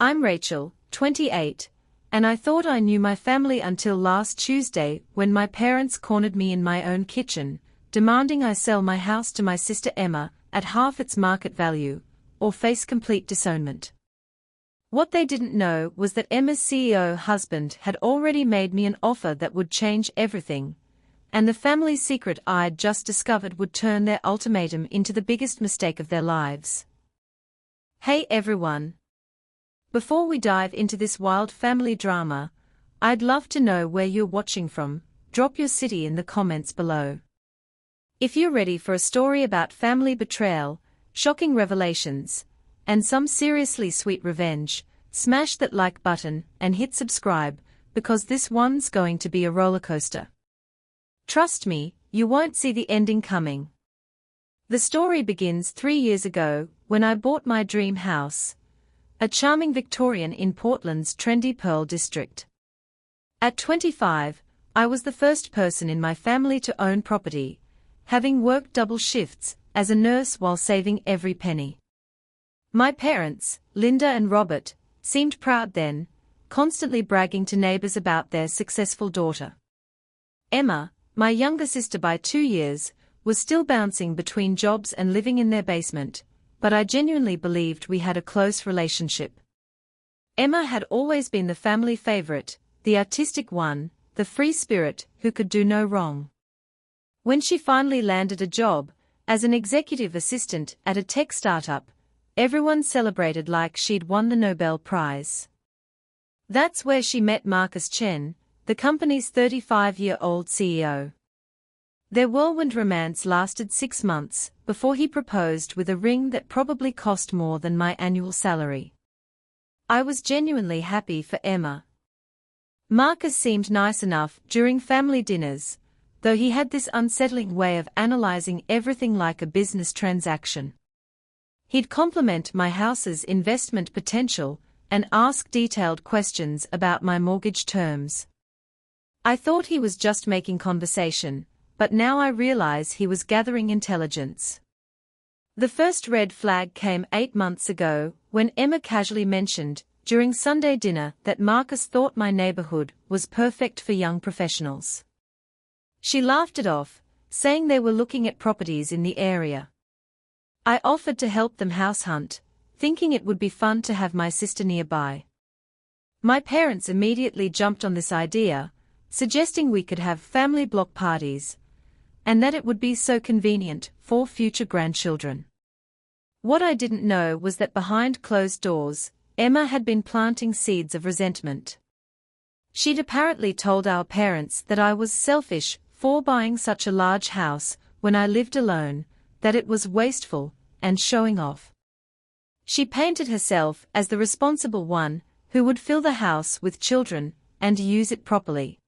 I'm Rachel, 28, and I thought I knew my family until last Tuesday when my parents cornered me in my own kitchen, demanding I sell my house to my sister Emma at half its market value, or face complete disownment. What they didn't know was that Emma's CEO husband had already made me an offer that would change everything, and the family secret I'd just discovered would turn their ultimatum into the biggest mistake of their lives. Hey everyone! Before we dive into this wild family drama, I'd love to know where you're watching from. Drop your city in the comments below. If you're ready for a story about family betrayal, shocking revelations, and some seriously sweet revenge, smash that like button and hit subscribe, because this one's going to be a rollercoaster. Trust me, you won't see the ending coming. The story begins 3 years ago, when I bought my dream house, a charming Victorian in Portland's trendy Pearl district. At 25, I was the first person in my family to own property, having worked double shifts as a nurse while saving every penny. My parents, Linda and Robert, seemed proud then, constantly bragging to neighbors about their successful daughter. Emma, my younger sister by 2 years, was still bouncing between jobs and living in their basement, but I genuinely believed we had a close relationship. Emma had always been the family favorite, the artistic one, the free spirit who could do no wrong. When she finally landed a job as an executive assistant at a tech startup, everyone celebrated like she'd won the Nobel Prize. That's where she met Marcus Chen, the company's 35-year-old CEO. Their whirlwind romance lasted 6 months before he proposed with a ring that probably cost more than my annual salary. I was genuinely happy for Emma. Marcus seemed nice enough during family dinners, though he had this unsettling way of analyzing everything like a business transaction. He'd compliment my house's investment potential and ask detailed questions about my mortgage terms. I thought he was just making conversation, but now I realize he was gathering intelligence. The first red flag came 8 months ago, when Emma casually mentioned, during Sunday dinner, that Marcus thought my neighborhood was perfect for young professionals. She laughed it off, saying they were looking at properties in the area. I offered to help them house hunt, thinking it would be fun to have my sister nearby. My parents immediately jumped on this idea, suggesting we could have family block parties, and that it would be so convenient for future grandchildren. What I didn't know was that behind closed doors, Emma had been planting seeds of resentment. She'd apparently told our parents that I was selfish for buying such a large house when I lived alone, that it was wasteful and showing off. She painted herself as the responsible one who would fill the house with children and use it properly.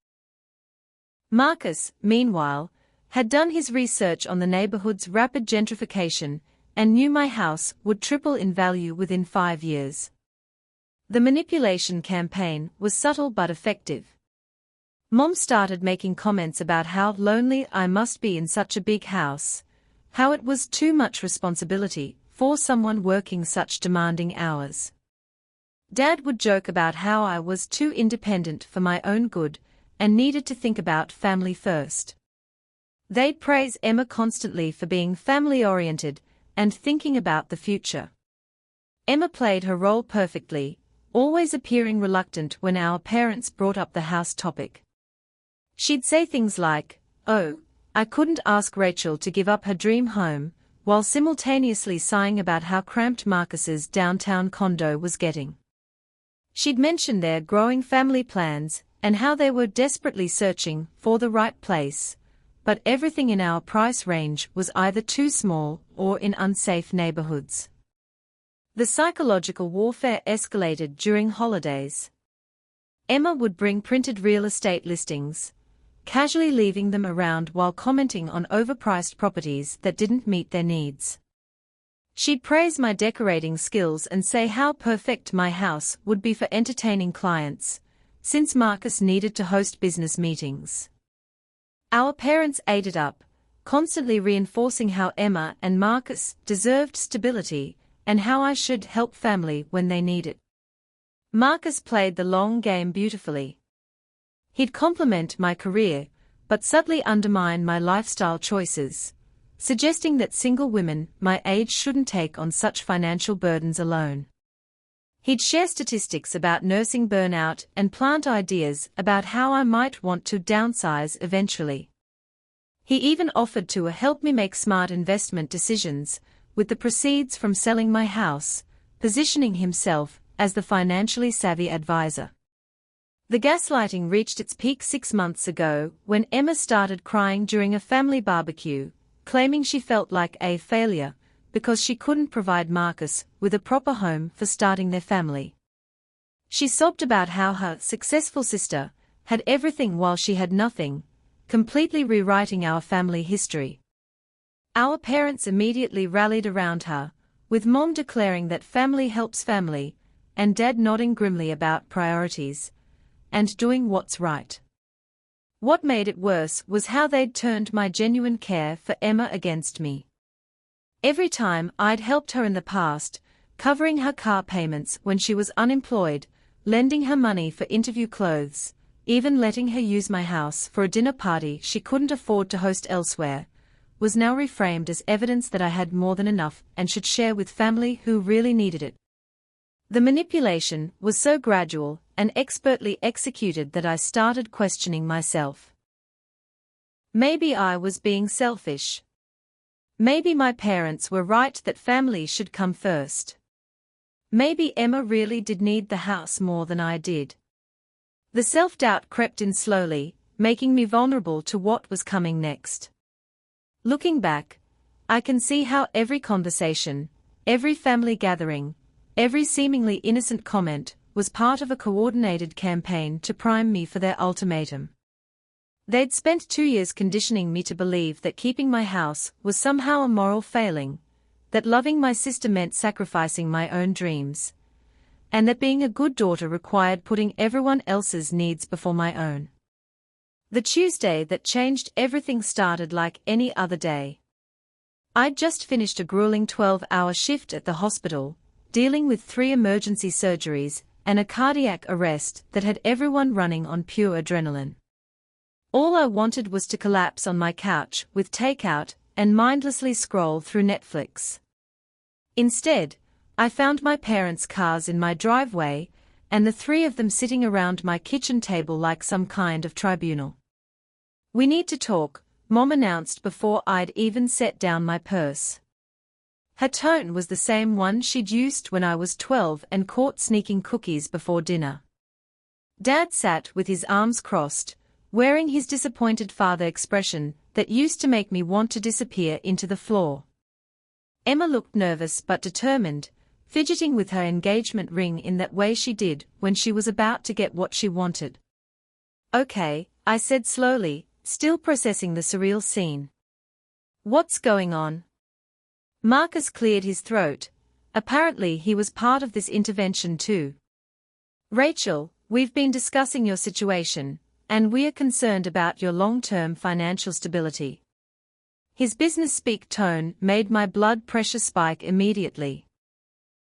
Marcus, meanwhile, had done his research on the neighborhood's rapid gentrification and knew my house would triple in value within 5 years. The manipulation campaign was subtle but effective. Mom started making comments about how lonely I must be in such a big house, how it was too much responsibility for someone working such demanding hours. Dad would joke about how I was too independent for my own good and needed to think about family first. They'd praise Emma constantly for being family-oriented and thinking about the future. Emma played her role perfectly, always appearing reluctant when our parents brought up the house topic. She'd say things like, "Oh, I couldn't ask Rachel to give up her dream home," while simultaneously sighing about how cramped Marcus's downtown condo was getting. She'd mention their growing family plans and how they were desperately searching for the right place, but everything in our price range was either too small or in unsafe neighborhoods. The psychological warfare escalated during holidays. Emma would bring printed real estate listings, casually leaving them around while commenting on overpriced properties that didn't meet their needs. She'd praise my decorating skills and say how perfect my house would be for entertaining clients, since Marcus needed to host business meetings. Our parents ate it up, constantly reinforcing how Emma and Marcus deserved stability and how I should help family when they need it. Marcus played the long game beautifully. He'd compliment my career, but subtly undermine my lifestyle choices, suggesting that single women my age shouldn't take on such financial burdens alone. He'd share statistics about nursing burnout and plant ideas about how I might want to downsize eventually. He even offered to help me make smart investment decisions, with the proceeds from selling my house, positioning himself as the financially savvy advisor. The gaslighting reached its peak 6 months ago when Emma started crying during a family barbecue, claiming she felt like a failure because she couldn't provide Marcus with a proper home for starting their family. She sobbed about how her successful sister had everything while she had nothing, completely rewriting our family history. Our parents immediately rallied around her, with Mom declaring that family helps family, and Dad nodding grimly about priorities and doing what's right. What made it worse was how they'd turned my genuine care for Emma against me. Every time I'd helped her in the past, covering her car payments when she was unemployed, lending her money for interview clothes, even letting her use my house for a dinner party she couldn't afford to host elsewhere, was now reframed as evidence that I had more than enough and should share with family who really needed it. The manipulation was so gradual and expertly executed that I started questioning myself. Maybe I was being selfish. Maybe my parents were right that family should come first. Maybe Emma really did need the house more than I did. The self-doubt crept in slowly, making me vulnerable to what was coming next. Looking back, I can see how every conversation, every family gathering, every seemingly innocent comment was part of a coordinated campaign to prime me for their ultimatum. They'd spent 2 years conditioning me to believe that keeping my house was somehow a moral failing, that loving my sister meant sacrificing my own dreams, and that being a good daughter required putting everyone else's needs before my own. The Tuesday that changed everything started like any other day. I'd just finished a grueling 12-hour shift at the hospital, dealing with 3 emergency surgeries and a cardiac arrest that had everyone running on pure adrenaline. All I wanted was to collapse on my couch with takeout and mindlessly scroll through Netflix. Instead, I found my parents' cars in my driveway, and the 3 of them sitting around my kitchen table like some kind of tribunal. "We need to talk," Mom announced before I'd even set down my purse. Her tone was the same one she'd used when I was 12 and caught sneaking cookies before dinner. Dad sat with his arms crossed, wearing his disappointed father expression that used to make me want to disappear into the floor. Emma looked nervous but determined, fidgeting with her engagement ring in that way she did when she was about to get what she wanted. "Okay," I said slowly, still processing the surreal scene. "What's going on?" Marcus cleared his throat. Apparently he was part of this intervention too. "Rachel, we've been discussing your situation, and we are concerned about your long-term financial stability." His business-speak tone made my blood pressure spike immediately.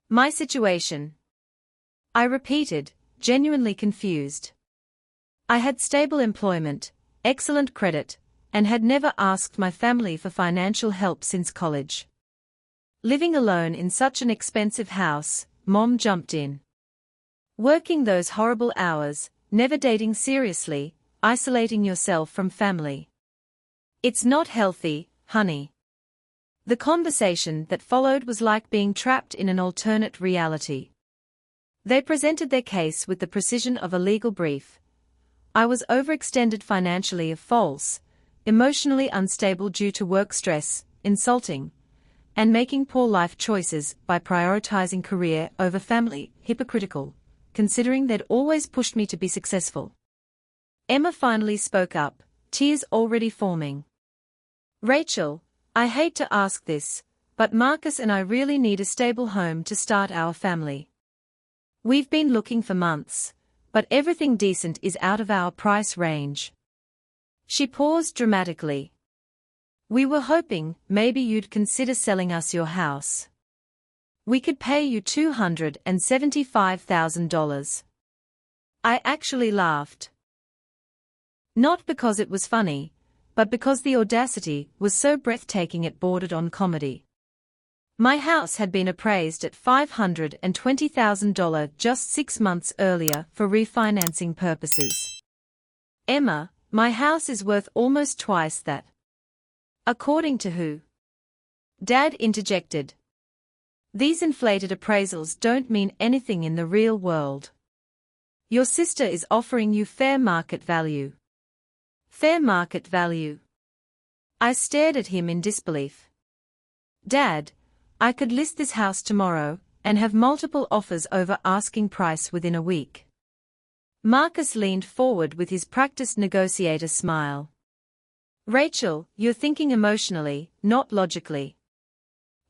"My situation?" I repeated, genuinely confused. I had stable employment, excellent credit, and had never asked my family for financial help since college. Living alone in such an expensive house, Mom jumped in. "Working those horrible hours, never dating seriously, isolating yourself from family. It's not healthy, honey." The conversation that followed was like being trapped in an alternate reality. They presented their case with the precision of a legal brief. I was overextended financially, false, emotionally unstable due to work stress, insulting, and making poor life choices by prioritizing career over family, hypocritical, considering they'd always pushed me to be successful. Emma finally spoke up, tears already forming. "Rachel, I hate to ask this, but Marcus and I really need a stable home to start our family. We've been looking for months, but everything decent is out of our price range." She paused dramatically. "We were hoping maybe you'd consider selling us your house." We could pay you $275,000. I actually laughed. Not because it was funny, but because the audacity was so breathtaking it bordered on comedy. My house had been appraised at $520,000 just 6 months earlier for refinancing purposes. Emma, my house is worth almost twice that. According to who? Dad interjected. These inflated appraisals don't mean anything in the real world. Your sister is offering you fair market value. Fair market value. I stared at him in disbelief. Dad, I could list this house tomorrow and have multiple offers over asking price within a week. Marcus leaned forward with his practiced negotiator smile. Rachel, you're thinking emotionally, not logically.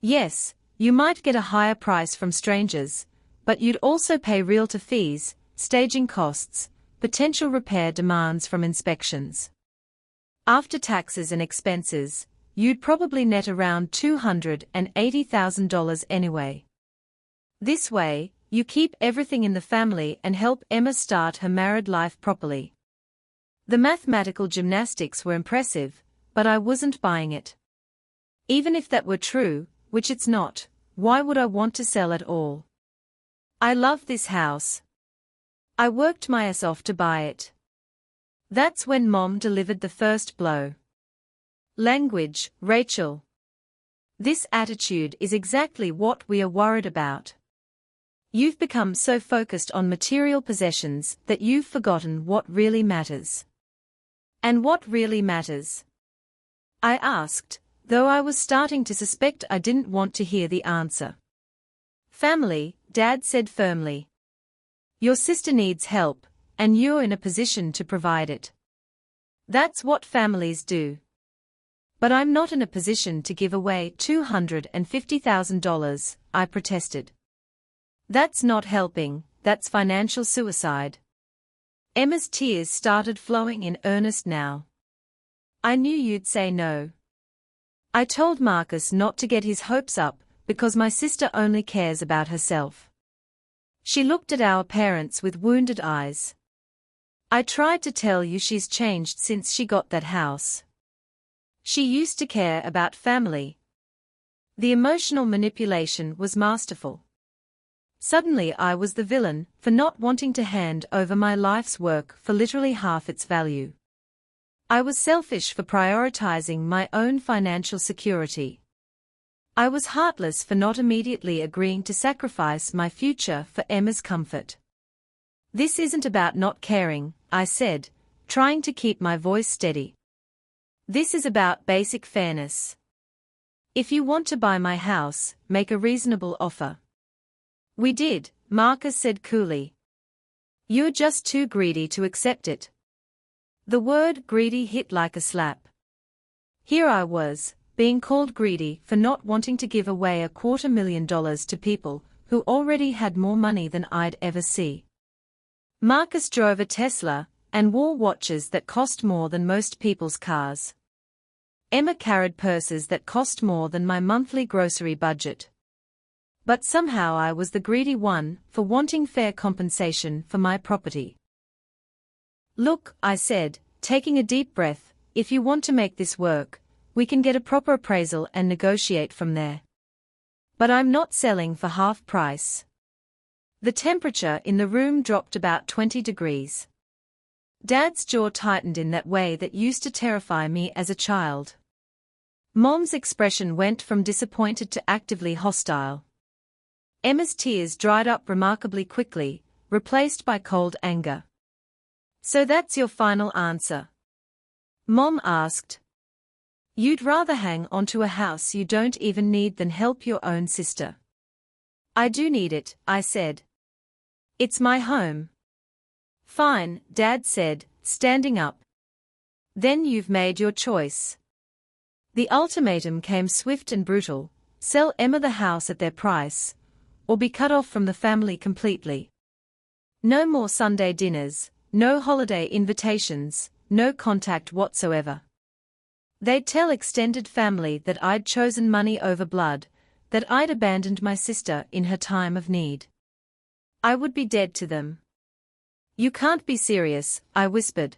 Yes, you might get a higher price from strangers, but you'd also pay realtor fees, staging costs, potential repair demands from inspections. After taxes and expenses, you'd probably net around $280,000 anyway. This way, you keep everything in the family and help Emma start her married life properly. The mathematical gymnastics were impressive, but I wasn't buying it. Even if that were true, which it's not, why would I want to sell at all? I love this house. I worked my ass off to buy it. That's when Mom delivered the first blow. Language, Rachel. This attitude is exactly what we are worried about. You've become so focused on material possessions that you've forgotten what really matters. And what really matters? I asked, though I was starting to suspect I didn't want to hear the answer. Family, Dad said firmly. Your sister needs help, and you're in a position to provide it. That's what families do. But I'm not in a position to give away $250,000, I protested. That's not helping, that's financial suicide. Emma's tears started flowing in earnest now. I knew you'd say no. I told Marcus not to get his hopes up, because my sister only cares about herself. She looked at our parents with wounded eyes. I tried to tell you she's changed since she got that house. She used to care about family. The emotional manipulation was masterful. Suddenly I was the villain for not wanting to hand over my life's work for literally half its value. I was selfish for prioritizing my own financial security. I was heartless for not immediately agreeing to sacrifice my future for Emma's comfort. This isn't about not caring, I said, trying to keep my voice steady. This is about basic fairness. If you want to buy my house, make a reasonable offer. We did, Marcus said coolly. You're just too greedy to accept it. The word greedy hit like a slap. Here I was, being called greedy for not wanting to give away $250,000 to people who already had more money than I'd ever see. Marcus drove a Tesla and wore watches that cost more than most people's cars. Emma carried purses that cost more than my monthly grocery budget. But somehow I was the greedy one for wanting fair compensation for my property. Look, I said, taking a deep breath, if you want to make this work, we can get a proper appraisal and negotiate from there. But I'm not selling for half price. The temperature in the room dropped about 20 degrees. Dad's jaw tightened in that way that used to terrify me as a child. Mom's expression went from disappointed to actively hostile. Emma's tears dried up remarkably quickly, replaced by cold anger. So that's your final answer? Mom asked. You'd rather hang onto a house you don't even need than help your own sister. I do need it, I said. It's my home. Fine, Dad said, standing up. Then you've made your choice. The ultimatum came swift and brutal: sell Emma the house at their price, or be cut off from the family completely. No more Sunday dinners, no holiday invitations, no contact whatsoever. They'd tell extended family that I'd chosen money over blood, that I'd abandoned my sister in her time of need. I would be dead to them. You can't be serious, I whispered.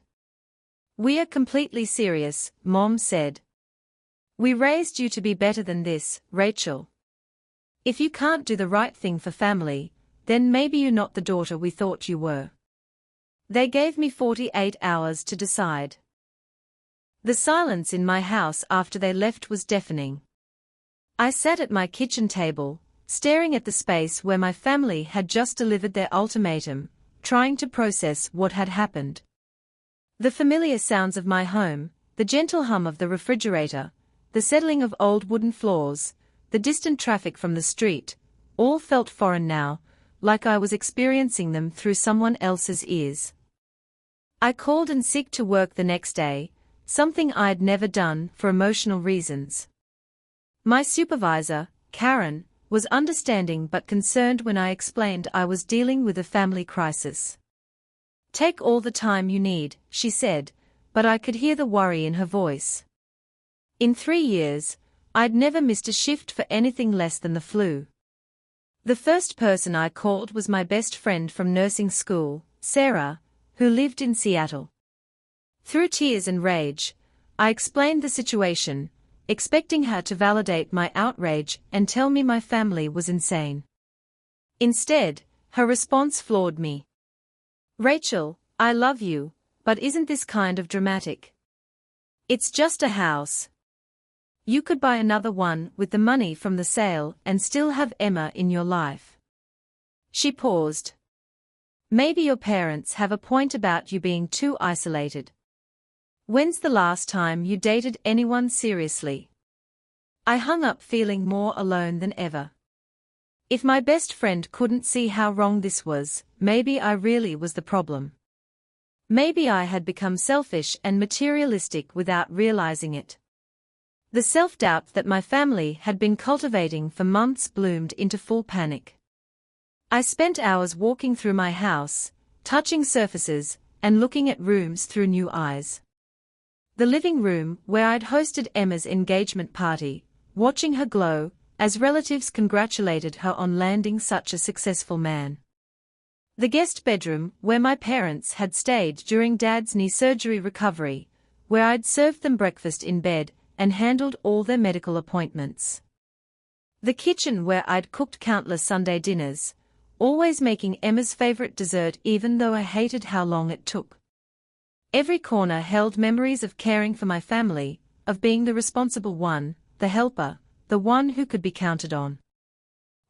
We are completely serious, Mom said. We raised you to be better than this, Rachel. If you can't do the right thing for family, then maybe you're not the daughter we thought you were. They gave me 48 hours to decide. The silence in my house after they left was deafening. I sat at my kitchen table, staring at the space where my family had just delivered their ultimatum, trying to process what had happened. The familiar sounds of my home, the gentle hum of the refrigerator, the settling of old wooden floors, the distant traffic from the street, all felt foreign now, like I was experiencing them through someone else's ears. I called in sick to work the next day, something I'd never done for emotional reasons. My supervisor, Karen, was understanding but concerned when I explained I was dealing with a family crisis. Take all the time you need, she said, but I could hear the worry in her voice. In 3 years, I'd never missed a shift for anything less than the flu. The first person I called was my best friend from nursing school, Sarah, who lived in Seattle. Through tears and rage, I explained the situation, expecting her to validate my outrage and tell me my family was insane. Instead, her response floored me. Rachel, I love you, but isn't this kind of dramatic? It's just a house. You could buy another one with the money from the sale and still have Emma in your life. She paused. Maybe your parents have a point about you being too isolated. When's the last time you dated anyone seriously? I hung up feeling more alone than ever. If my best friend couldn't see how wrong this was, maybe I really was the problem. Maybe I had become selfish and materialistic without realizing it. The self-doubt that my family had been cultivating for months bloomed into full panic. I spent hours walking through my house, touching surfaces, and looking at rooms through new eyes. The living room where I'd hosted Emma's engagement party, watching her glow, as relatives congratulated her on landing such a successful man. The guest bedroom where my parents had stayed during Dad's knee surgery recovery, where I'd served them breakfast in bed and handled all their medical appointments. The kitchen where I'd cooked countless Sunday dinners, always making Emma's favorite dessert even though I hated how long it took. Every corner held memories of caring for my family, of being the responsible one, the helper, the one who could be counted on.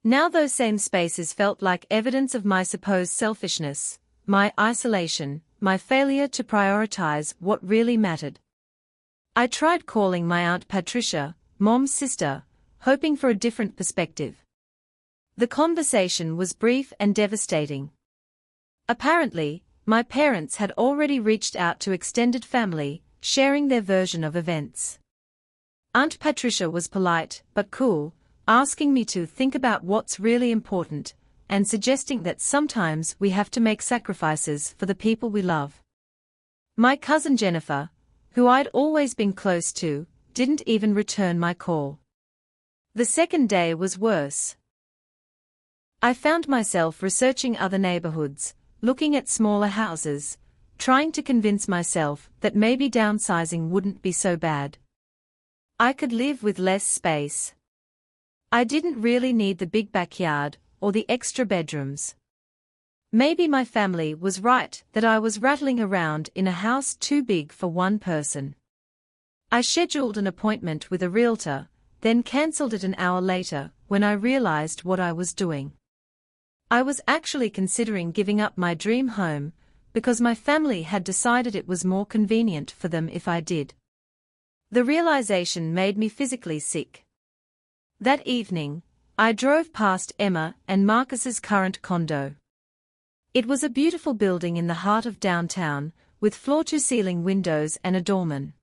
Now those same spaces felt like evidence of my supposed selfishness, my isolation, my failure to prioritize what really mattered. I tried calling my Aunt Patricia, Mom's sister, hoping for a different perspective. The conversation was brief and devastating. Apparently, my parents had already reached out to extended family, sharing their version of events. Aunt Patricia was polite but cool, asking me to think about what's really important, and suggesting that sometimes we have to make sacrifices for the people we love. My cousin Jennifer, who I'd always been close to, didn't even return my call. The second day was worse. I found myself researching other neighborhoods, looking at smaller houses, trying to convince myself that maybe downsizing wouldn't be so bad. I could live with less space. I didn't really need the big backyard or the extra bedrooms. Maybe my family was right that I was rattling around in a house too big for one person. I scheduled an appointment with a realtor, then cancelled it an hour later when I realized what I was doing. I was actually considering giving up my dream home, because my family had decided it was more convenient for them if I did. The realization made me physically sick. That evening, I drove past Emma and Marcus's current condo. It was a beautiful building in the heart of downtown, with floor-to-ceiling windows and a doorman.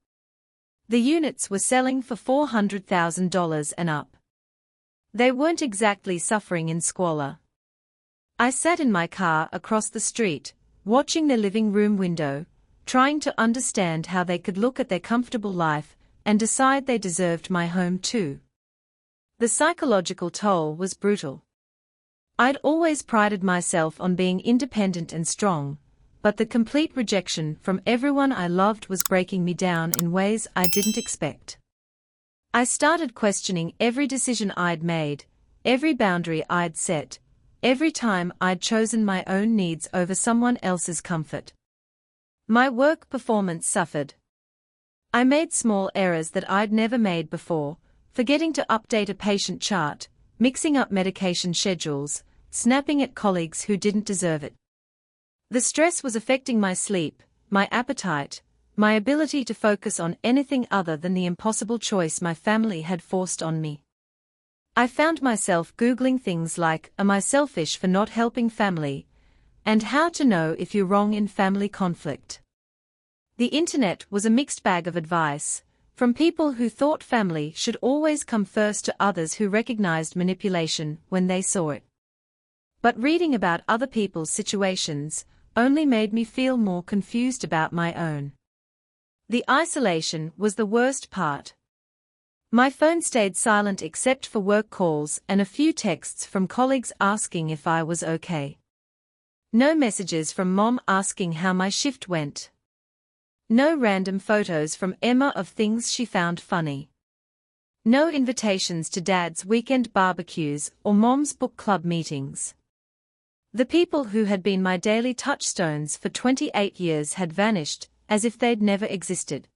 The units were selling for $400,000 and up. They weren't exactly suffering in squalor. I sat in my car across the street, watching their living room window, trying to understand how they could look at their comfortable life and decide they deserved my home too. The psychological toll was brutal. I'd always prided myself on being independent and strong, but the complete rejection from everyone I loved was breaking me down in ways I didn't expect. I started questioning every decision I'd made, every boundary I'd set, every time I'd chosen my own needs over someone else's comfort. My work performance suffered. I made small errors that I'd never made before, forgetting to update a patient chart, mixing up medication schedules, snapping at colleagues who didn't deserve it. The stress was affecting my sleep, my appetite, my ability to focus on anything other than the impossible choice my family had forced on me. I found myself Googling things like, "Am I selfish for not helping family?" and "How to know if you're wrong in family conflict." The internet was a mixed bag of advice, from people who thought family should always come first to others who recognized manipulation when they saw it. But reading about other people's situations only made me feel more confused about my own. The isolation was the worst part. My phone stayed silent except for work calls and a few texts from colleagues asking if I was okay. No messages from Mom asking how my shift went. No random photos from Emma of things she found funny. No invitations to Dad's weekend barbecues or Mom's book club meetings. The people who had been my daily touchstones for 28 years had vanished, as if they'd never existed.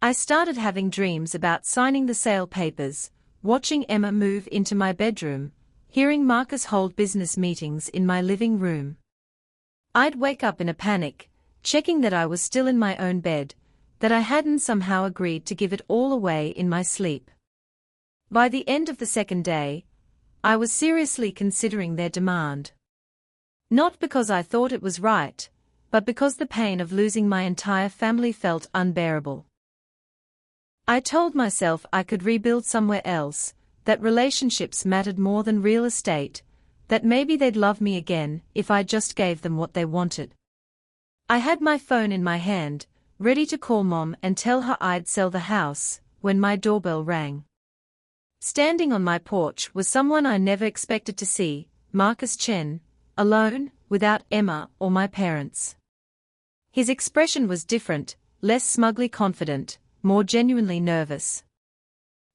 I started having dreams about signing the sale papers, watching Emma move into my bedroom, hearing Marcus hold business meetings in my living room. I'd wake up in a panic, checking that I was still in my own bed, that I hadn't somehow agreed to give it all away in my sleep. By the end of the second day, I was seriously considering their demand. Not because I thought it was right, but because the pain of losing my entire family felt unbearable. I told myself I could rebuild somewhere else, that relationships mattered more than real estate, that maybe they'd love me again if I just gave them what they wanted. I had my phone in my hand, ready to call Mom and tell her I'd sell the house, when my doorbell rang. Standing on my porch was someone I never expected to see, Marcus Chen, alone, without Emma or my parents. His expression was different, less smugly confident, more genuinely nervous.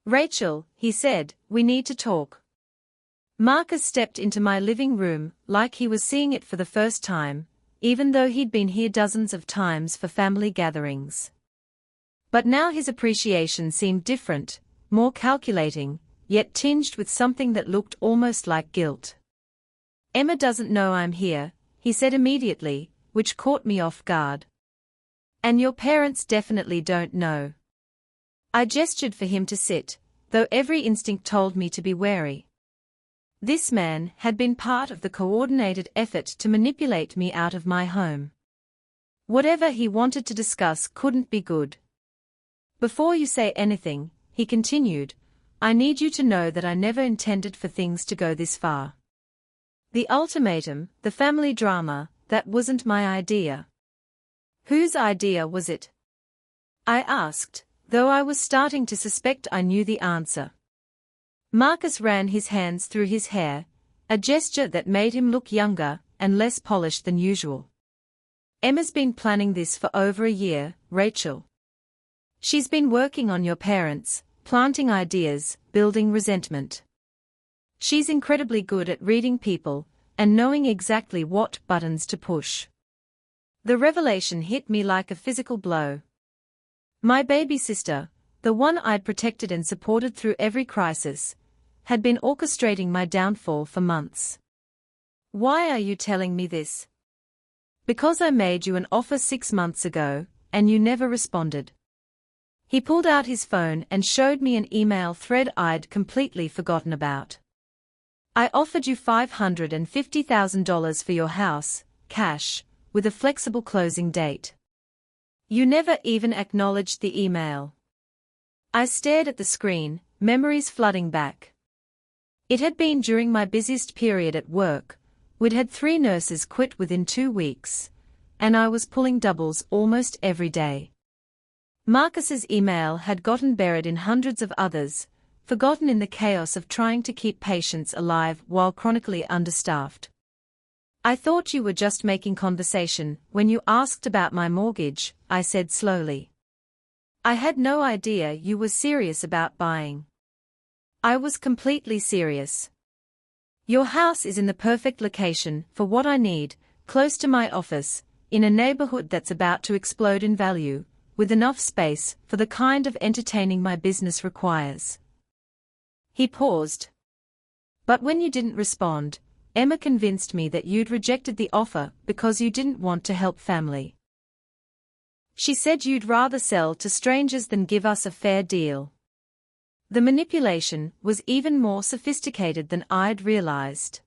"Rachel," he said, "we need to talk." Marcus stepped into my living room like he was seeing it for the first time, even though he'd been here dozens of times for family gatherings. But now his appreciation seemed different, more calculating, yet tinged with something that looked almost like guilt. "Emma doesn't know I'm here," he said immediately, which caught me off guard. "And your parents definitely don't know." I gestured for him to sit, though every instinct told me to be wary. This man had been part of the coordinated effort to manipulate me out of my home. Whatever he wanted to discuss couldn't be good. "Before you say anything," he continued, "I need you to know that I never intended for things to go this far. The ultimatum, the family drama, that wasn't my idea." "Whose idea was it?" I asked, though I was starting to suspect I knew the answer. Marcus ran his hands through his hair, a gesture that made him look younger and less polished than usual. "Emma's been planning this for over a year, Rachel. She's been working on your parents, planting ideas, building resentment. She's incredibly good at reading people and knowing exactly what buttons to push." The revelation hit me like a physical blow. My baby sister, the one I'd protected and supported through every crisis, had been orchestrating my downfall for months. "Why are you telling me this?" "Because I made you an offer 6 months ago, and you never responded." He pulled out his phone and showed me an email thread I'd completely forgotten about. "I offered you $550,000 for your house, cash, with a flexible closing date. You never even acknowledged the email." I stared at the screen, memories flooding back. It had been during my busiest period at work. We'd had 3 nurses quit within 2 weeks, and I was pulling doubles almost every day. Marcus's email had gotten buried in hundreds of others, forgotten in the chaos of trying to keep patients alive while chronically understaffed. I thought you were just making conversation when you asked about my mortgage, I said slowly. I had no idea you were serious about buying. I was completely serious. Your house is in the perfect location for what I need, close to my office, in a neighborhood that's about to explode in value, with enough space for the kind of entertaining my business requires. He paused. But when you didn't respond, Emma convinced me that you'd rejected the offer because you didn't want to help family. She said you'd rather sell to strangers than give us a fair deal. The manipulation was even more sophisticated than I'd realized.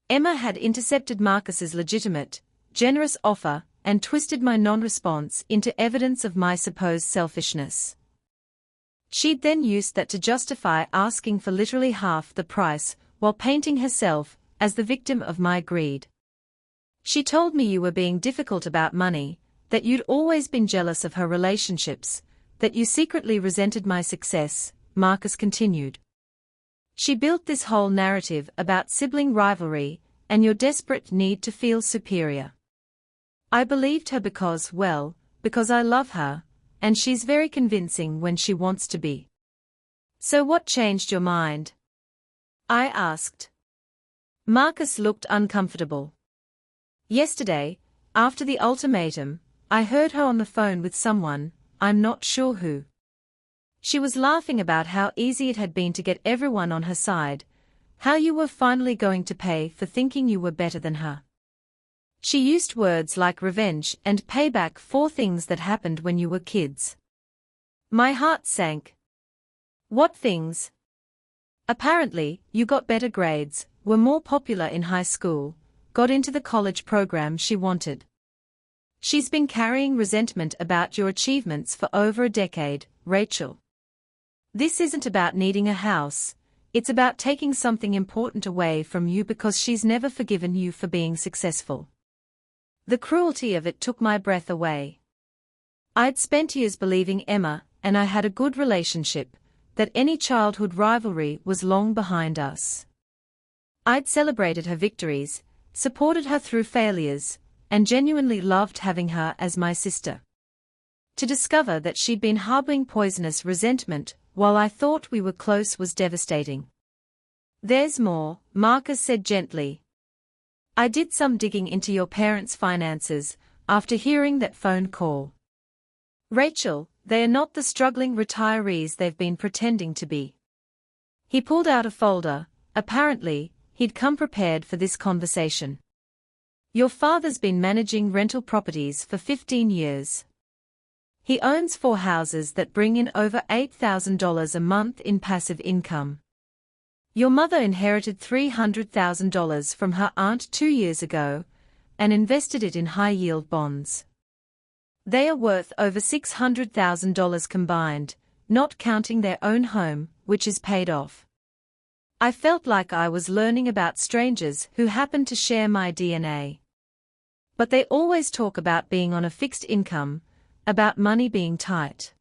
Emma had intercepted Marcus's legitimate, generous offer and twisted my non-response into evidence of my supposed selfishness. She'd then used that to justify asking for literally half the price while painting herself as the victim of my greed. She told me you were being difficult about money, that you'd always been jealous of her relationships, that you secretly resented my success, Marcus continued. She built this whole narrative about sibling rivalry and your desperate need to feel superior. I believed her because I love her, and she's very convincing when she wants to be. So what changed your mind? I asked. Marcus looked uncomfortable. Yesterday, after the ultimatum, I heard her on the phone with someone, I'm not sure who. She was laughing about how easy it had been to get everyone on her side, how you were finally going to pay for thinking you were better than her. She used words like revenge and payback for things that happened when you were kids. My heart sank. What things? Apparently, you got better grades, were more popular in high school, got into the college program she wanted. She's been carrying resentment about your achievements for over a decade, Rachel. This isn't about needing a house, it's about taking something important away from you because she's never forgiven you for being successful. The cruelty of it took my breath away. I'd spent years believing Emma and I had a good relationship, that any childhood rivalry was long behind us. I'd celebrated her victories, supported her through failures, and genuinely loved having her as my sister. To discover that she'd been harboring poisonous resentment while I thought we were close was devastating. There's more, Marcus said gently. I did some digging into your parents' finances after hearing that phone call. Rachel, they are not the struggling retirees they've been pretending to be. He pulled out a folder. Apparently, he'd come prepared for this conversation. Your father's been managing rental properties for 15 years. He owns 4 houses that bring in over $8,000 a month in passive income. Your mother inherited $300,000 from her aunt 2 years ago and invested it in high-yield bonds. They are worth over $600,000 combined, not counting their own home, which is paid off. I felt like I was learning about strangers who happen to share my DNA. But they always talk about being on a fixed income, about money being tight.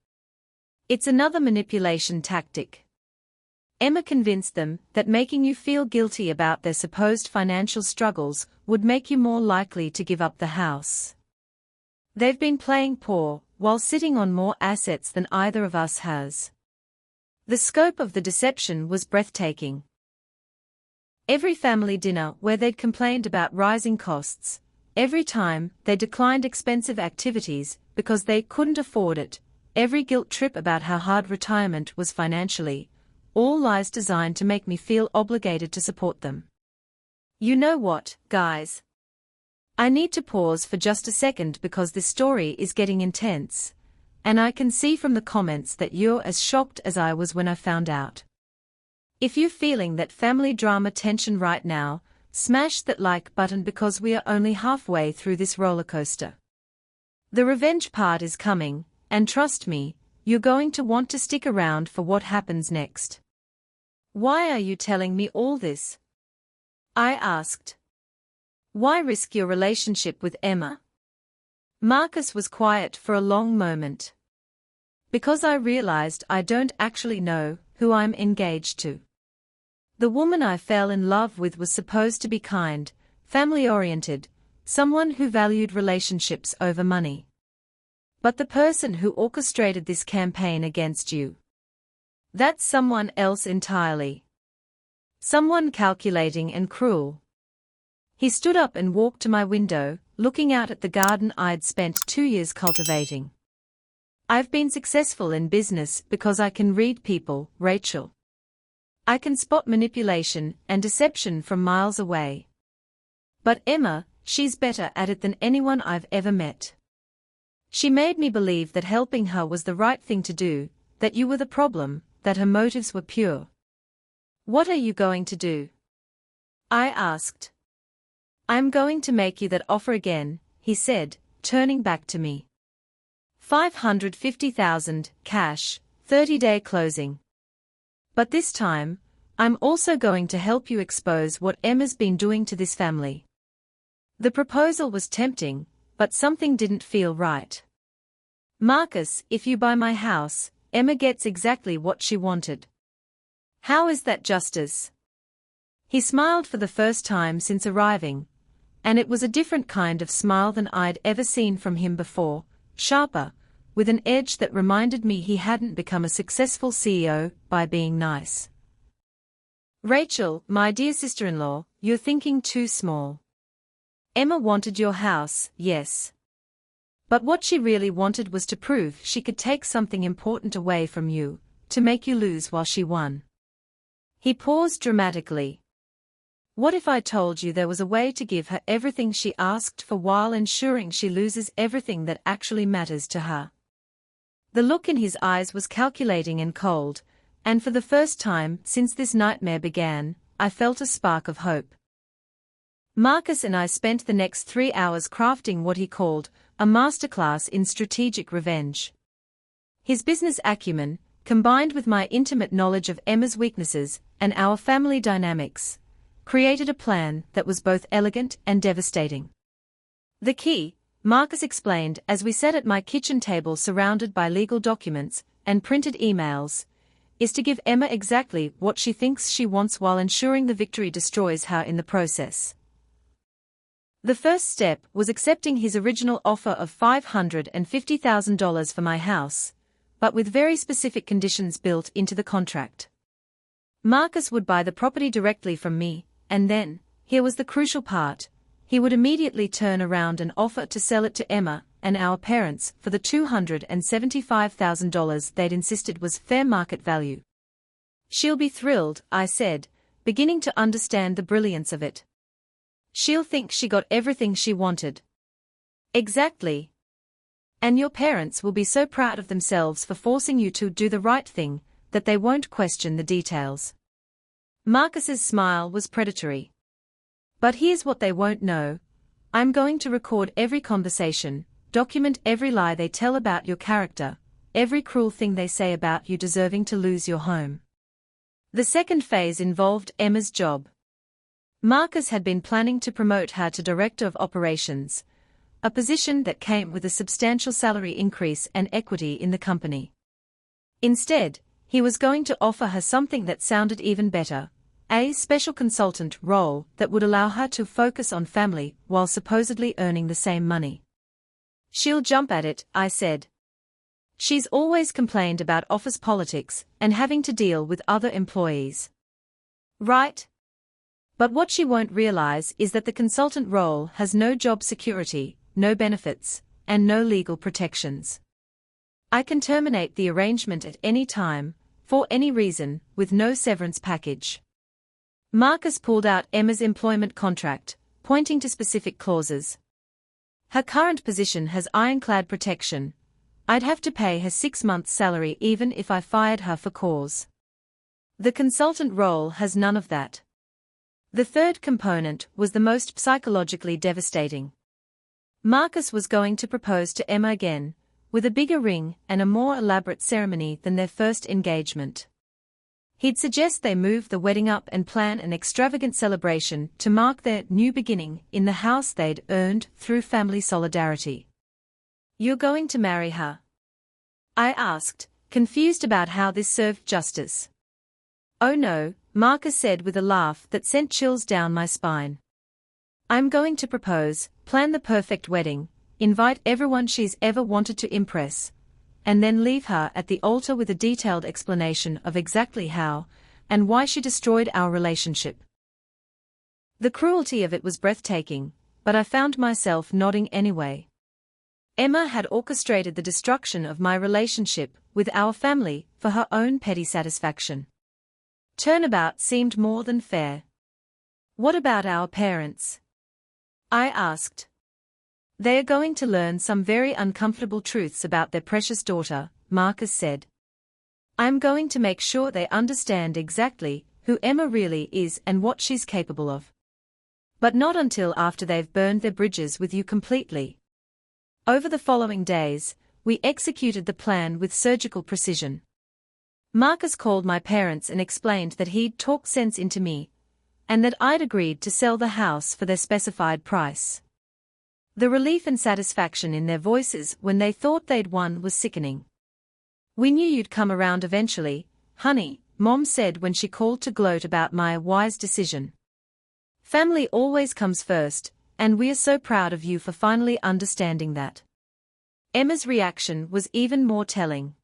It's another manipulation tactic. Emma convinced them that making you feel guilty about their supposed financial struggles would make you more likely to give up the house. They've been playing poor while sitting on more assets than either of us has. The scope of the deception was breathtaking. Every family dinner where they'd complained about rising costs, every time they declined expensive activities because they couldn't afford it, every guilt trip about how hard retirement was financially, all lies designed to make me feel obligated to support them. You know what, guys? I need to pause for just a second because this story is getting intense, and I can see from the comments that you're as shocked as I was when I found out. If you're feeling that family drama tension right now, smash that like button because we are only halfway through this roller coaster. The revenge part is coming, and trust me, you're going to want to stick around for what happens next. Why are you telling me all this? I asked. Why risk your relationship with Emma? Marcus was quiet for a long moment. Because I realized I don't actually know who I'm engaged to. The woman I fell in love with was supposed to be kind, family-oriented, someone who valued relationships over money. But the person who orchestrated this campaign against you, that's someone else entirely. Someone calculating and cruel. He stood up and walked to my window, looking out at the garden I'd spent 2 years cultivating. I've been successful in business because I can read people, Rachel. I can spot manipulation and deception from miles away. But Emma, she's better at it than anyone I've ever met. She made me believe that helping her was the right thing to do, that you were the problem, that her motives were pure. What are you going to do? I asked. I'm going to make you that offer again, he said, turning back to me. $550,000, cash, 30-day closing. But this time, I'm also going to help you expose what Emma's been doing to this family. The proposal was tempting, but something didn't feel right. Marcus, if you buy my house, Emma gets exactly what she wanted. How is that justice? He smiled for the first time since arriving, and it was a different kind of smile than I'd ever seen from him before, sharper, with an edge that reminded me he hadn't become a successful CEO by being nice. Rachel, my dear sister-in-law, you're thinking too small. Emma wanted your house, yes. But what she really wanted was to prove she could take something important away from you, to make you lose while she won. He paused dramatically. What if I told you there was a way to give her everything she asked for while ensuring she loses everything that actually matters to her? The look in his eyes was calculating and cold, and for the first time since this nightmare began, I felt a spark of hope. Marcus and I spent the next 3 hours crafting what he called a masterclass in strategic revenge. His business acumen, combined with my intimate knowledge of Emma's weaknesses and our family dynamics, created a plan that was both elegant and devastating. The key, Marcus explained as we sat at my kitchen table surrounded by legal documents and printed emails, is to give Emma exactly what she thinks she wants while ensuring the victory destroys her in the process. The first step was accepting his original offer of $550,000 for my house, but with very specific conditions built into the contract. Marcus would buy the property directly from me, and then, here was the crucial part, he would immediately turn around and offer to sell it to Emma and our parents for the $275,000 they'd insisted was fair market value. She'll be thrilled, I said, beginning to understand the brilliance of it. She'll think she got everything she wanted. Exactly. And your parents will be so proud of themselves for forcing you to do the right thing, that they won't question the details. Marcus's smile was predatory. But here's what they won't know. I'm going to record every conversation, document every lie they tell about your character, every cruel thing they say about you deserving to lose your home. The second phase involved Emma's job. Marcus had been planning to promote her to Director of Operations, a position that came with a substantial salary increase and equity in the company. Instead, he was going to offer her something that sounded even better, a special consultant role that would allow her to focus on family while supposedly earning the same money. She'll jump at it, I said. She's always complained about office politics and having to deal with other employees. Right? But what she won't realize is that the consultant role has no job security, no benefits, and no legal protections. I can terminate the arrangement at any time, for any reason, with no severance package. Marcus pulled out Emma's employment contract, pointing to specific clauses. Her current position has ironclad protection. I'd have to pay her 6 months' salary even if I fired her for cause. The consultant role has none of that. The third component was the most psychologically devastating. Marcus was going to propose to Emma again, with a bigger ring and a more elaborate ceremony than their first engagement. He'd suggest they move the wedding up and plan an extravagant celebration to mark their new beginning in the house they'd earned through family solidarity. You're going to marry her? I asked, confused about how this served justice. Oh no, Marcus said with a laugh that sent chills down my spine. I'm going to propose, plan the perfect wedding, invite everyone she's ever wanted to impress, and then leave her at the altar with a detailed explanation of exactly how and why she destroyed our relationship. The cruelty of it was breathtaking, but I found myself nodding anyway. Emma had orchestrated the destruction of my relationship with our family for her own petty satisfaction. Turnabout seemed more than fair. What about our parents? I asked. They are going to learn some very uncomfortable truths about their precious daughter, Marcus said. I'm going to make sure they understand exactly who Emma really is and what she's capable of. But not until after they've burned their bridges with you completely. Over the following days, we executed the plan with surgical precision. Marcus called my parents and explained that he'd talked sense into me, and that I'd agreed to sell the house for their specified price. The relief and satisfaction in their voices when they thought they'd won was sickening. We knew you'd come around eventually, honey, Mom said when she called to gloat about my wise decision. Family always comes first, and we are so proud of you for finally understanding that. Emma's reaction was even more telling.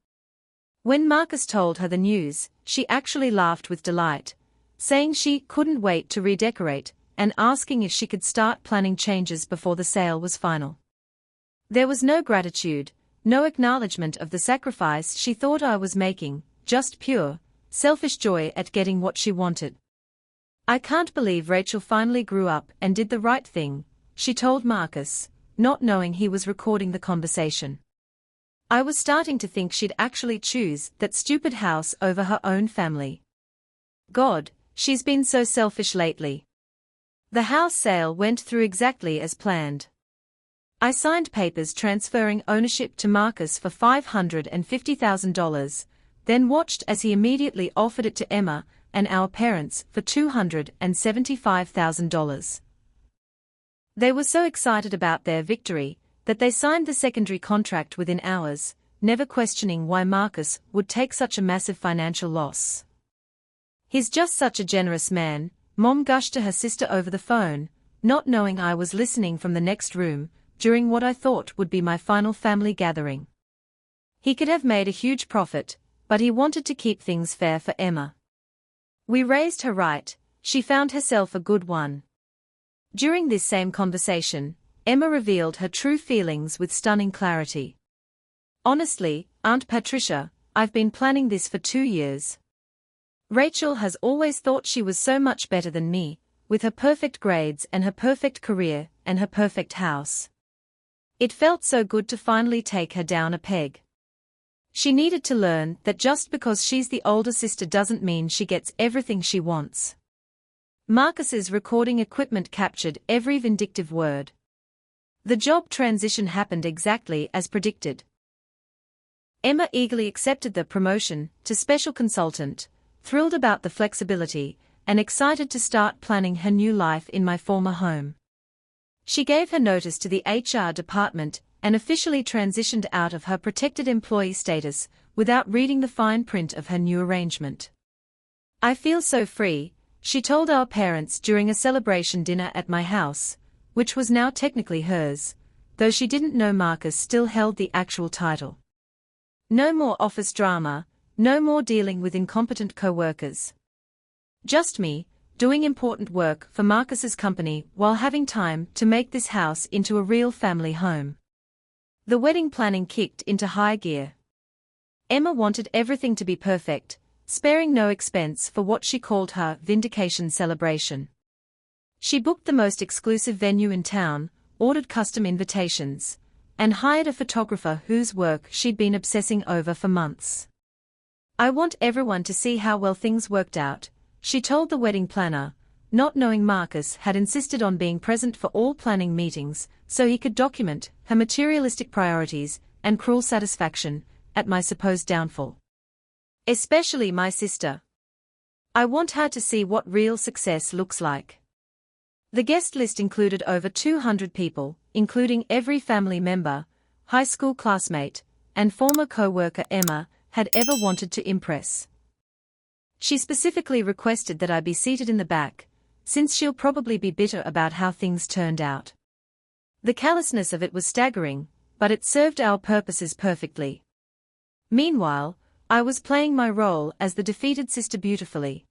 When Marcus told her the news, she actually laughed with delight, saying she couldn't wait to redecorate, and asking if she could start planning changes before the sale was final. There was no gratitude, no acknowledgement of the sacrifice she thought I was making, just pure, selfish joy at getting what she wanted. I can't believe Rachel finally grew up and did the right thing, she told Marcus, not knowing he was recording the conversation. I was starting to think she'd actually choose that stupid house over her own family. God, she's been so selfish lately. The house sale went through exactly as planned. I signed papers transferring ownership to Marcus for $550,000, then watched as he immediately offered it to Emma and our parents for $275,000. They were so excited about their victory that they signed the secondary contract within hours, never questioning why Marcus would take such a massive financial loss. He's just such a generous man, Mom gushed to her sister over the phone, not knowing I was listening from the next room, during what I thought would be my final family gathering. He could have made a huge profit, but he wanted to keep things fair for Emma. We raised her right, she found herself a good one. During this same conversation, Emma revealed her true feelings with stunning clarity. Honestly, Aunt Patricia, I've been planning this for 2 years. Rachel has always thought she was so much better than me, with her perfect grades and her perfect career and her perfect house. It felt so good to finally take her down a peg. She needed to learn that just because she's the older sister doesn't mean she gets everything she wants. Marcus's recording equipment captured every vindictive word. The job transition happened exactly as predicted. Emma eagerly accepted the promotion to special consultant, thrilled about the flexibility, and excited to start planning her new life in my former home. She gave her notice to the HR department and officially transitioned out of her protected employee status without reading the fine print of her new arrangement. I feel so free, she told our parents during a celebration dinner at my house, which was now technically hers, though she didn't know Marcus still held the actual title. No more office drama, no more dealing with incompetent co-workers. Just me, doing important work for Marcus's company while having time to make this house into a real family home. The wedding planning kicked into high gear. Emma wanted everything to be perfect, sparing no expense for what she called her vindication celebration. She booked the most exclusive venue in town, ordered custom invitations, and hired a photographer whose work she'd been obsessing over for months. I want everyone to see how well things worked out, she told the wedding planner, not knowing Marcus had insisted on being present for all planning meetings so he could document her materialistic priorities and cruel satisfaction at my supposed downfall. Especially my sister. I want her to see what real success looks like. The guest list included over 200 people, including every family member, high school classmate, and former co-worker Emma had ever wanted to impress. She specifically requested that I be seated in the back, since she'll probably be bitter about how things turned out. The callousness of it was staggering, but it served our purposes perfectly. Meanwhile, I was playing my role as the defeated sister beautifully.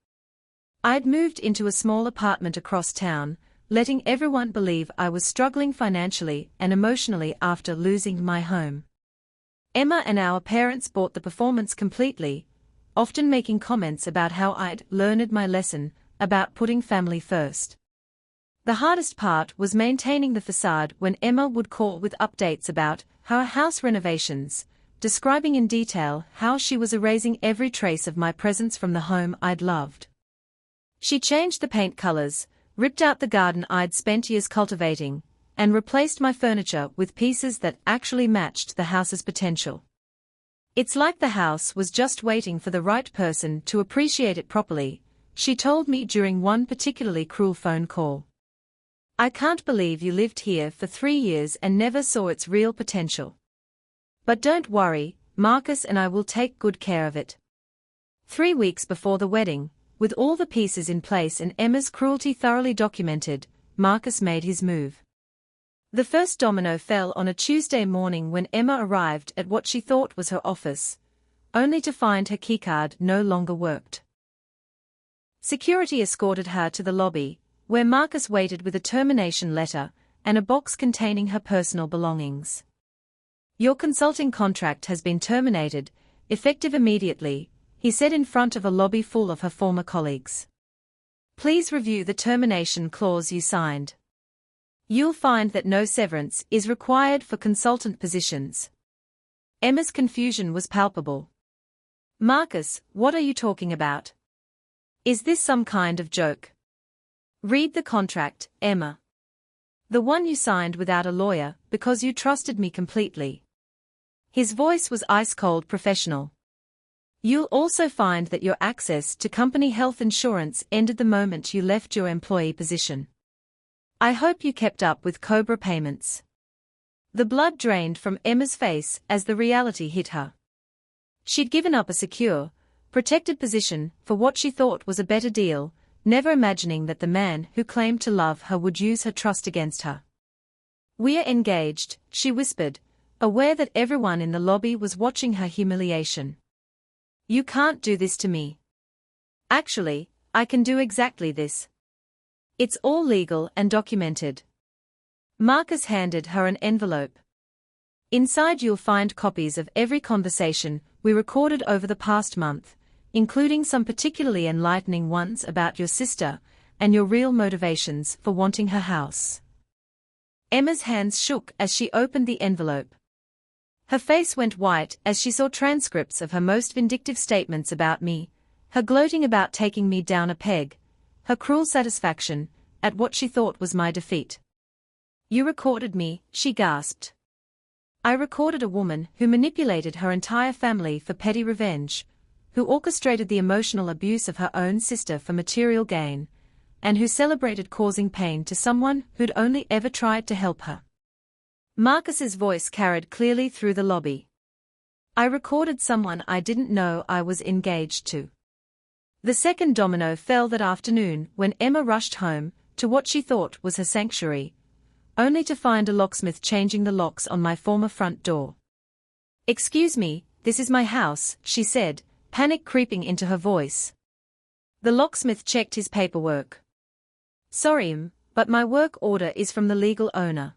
I'd moved into a small apartment across town, letting everyone believe I was struggling financially and emotionally after losing my home. Emma and our parents bought the performance completely, often making comments about how I'd learned my lesson about putting family first. The hardest part was maintaining the facade when Emma would call with updates about her house renovations, describing in detail how she was erasing every trace of my presence from the home I'd loved. She changed the paint colors, ripped out the garden I'd spent years cultivating, and replaced my furniture with pieces that actually matched the house's potential. It's like the house was just waiting for the right person to appreciate it properly, she told me during one particularly cruel phone call. I can't believe you lived here for 3 years and never saw its real potential. But don't worry, Marcus and I will take good care of it. 3 weeks before the wedding, with all the pieces in place and Emma's cruelty thoroughly documented, Marcus made his move. The first domino fell on a Tuesday morning when Emma arrived at what she thought was her office, only to find her keycard no longer worked. Security escorted her to the lobby, where Marcus waited with a termination letter and a box containing her personal belongings. Your consulting contract has been terminated, effective immediately, he said in front of a lobby full of her former colleagues. Please review the termination clause you signed. You'll find that no severance is required for consultant positions. Emma's confusion was palpable. Marcus, what are you talking about? Is this some kind of joke? Read the contract, Emma. The one you signed without a lawyer, because you trusted me completely. His voice was ice-cold professional. You'll also find that your access to company health insurance ended the moment you left your employee position. I hope you kept up with COBRA payments. The blood drained from Emma's face as the reality hit her. She'd given up a secure, protected position for what she thought was a better deal, never imagining that the man who claimed to love her would use her trust against her. We're engaged, she whispered, aware that everyone in the lobby was watching her humiliation. You can't do this to me. Actually, I can do exactly this. It's all legal and documented. Marcus handed her an envelope. Inside you'll find copies of every conversation we recorded over the past month, including some particularly enlightening ones about your sister and your real motivations for wanting her house. Emma's hands shook as she opened the envelope. Her face went white as she saw transcripts of her most vindictive statements about me, her gloating about taking me down a peg, her cruel satisfaction at what she thought was my defeat. You recorded me, she gasped. I recorded a woman who manipulated her entire family for petty revenge, who orchestrated the emotional abuse of her own sister for material gain, and who celebrated causing pain to someone who'd only ever tried to help her. Marcus's voice carried clearly through the lobby. I recorded someone I didn't know I was engaged to. The second domino fell that afternoon when Emma rushed home to what she thought was her sanctuary, only to find a locksmith changing the locks on my former front door. Excuse me, this is my house, she said, panic creeping into her voice. The locksmith checked his paperwork. Sorry, but my work order is from the legal owner.